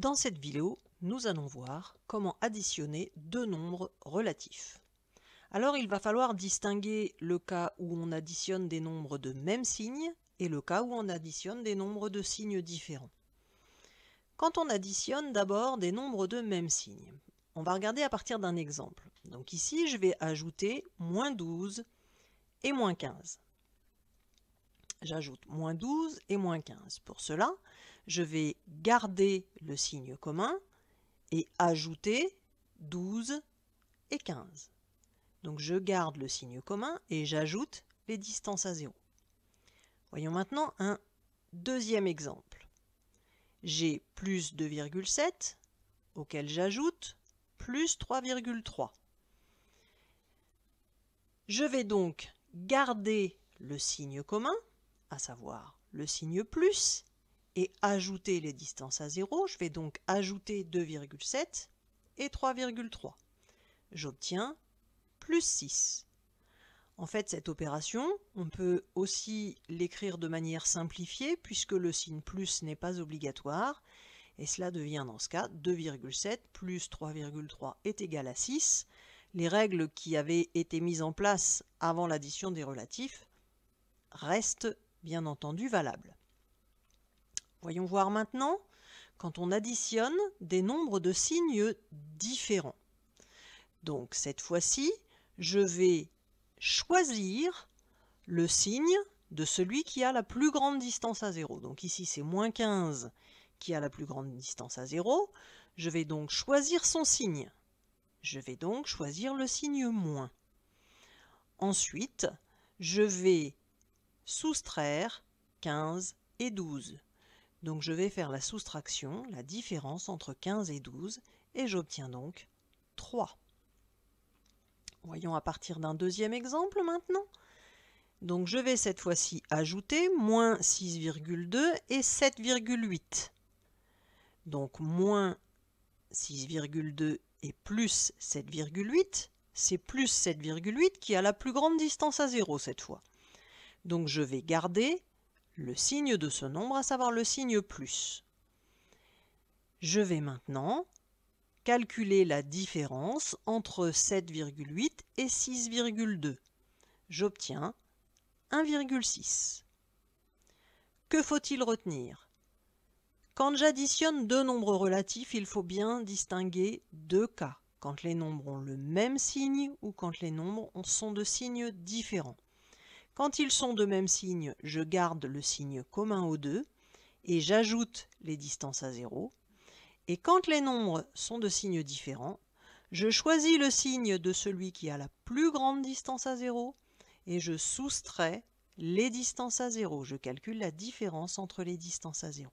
Dans cette vidéo, nous allons voir comment additionner deux nombres relatifs. Alors il va falloir distinguer le cas où on additionne des nombres de même signe et le cas où on additionne des nombres de signes différents. Quand on additionne d'abord des nombres de même signe, on va regarder à partir d'un exemple. Donc ici, je vais ajouter moins 12 et moins 15. J'ajoute moins 12 et moins 15. Pour cela, je vais garder le signe commun et ajouter 12 et 15. Donc je garde le signe commun et j'ajoute les distances à 0. Voyons maintenant un deuxième exemple. J'ai plus 2,7 auquel j'ajoute plus 3,3. Je vais donc garder le signe commun, à savoir le signe plus, et ajouter les distances à 0. Je vais donc ajouter 2,7 et 3,3. J'obtiens plus 6. En fait, cette opération, on peut aussi l'écrire de manière simplifiée puisque le signe plus n'est pas obligatoire. Et cela devient dans ce cas 2,7 plus 3,3 est égal à 6. Les règles qui avaient été mises en place avant l'addition des relatifs restent bien entendu valables. Voyons voir maintenant quand on additionne des nombres de signes différents. Donc cette fois-ci, je vais choisir le signe de celui qui a la plus grande distance à 0. Donc ici c'est moins 15 qui a la plus grande distance à 0. Je vais donc choisir son signe. Je vais donc choisir le signe moins. Ensuite, je vais soustraire 15 et 12. Donc je vais faire la soustraction, la différence entre 15 et 12, et j'obtiens donc 3. Voyons à partir d'un deuxième exemple maintenant. Donc je vais cette fois-ci ajouter moins 6,2 et 7,8. Donc moins 6,2 et plus 7,8, c'est plus 7,8 qui a la plus grande distance à 0 cette fois. Donc je vais garder le signe de ce nombre, à savoir le signe plus. Je vais maintenant calculer la différence entre 7,8 et 6,2. J'obtiens 1,6. Que faut-il retenir? Quand j'additionne deux nombres relatifs, il faut bien distinguer deux cas. Quand les nombres ont le même signe ou quand les nombres sont de signes différents. Quand ils sont de même signe, je garde le signe commun aux deux et j'ajoute les distances à 0. Et quand les nombres sont de signes différents, je choisis le signe de celui qui a la plus grande distance à 0 et je soustrais les distances à 0. Je calcule la différence entre les distances à 0.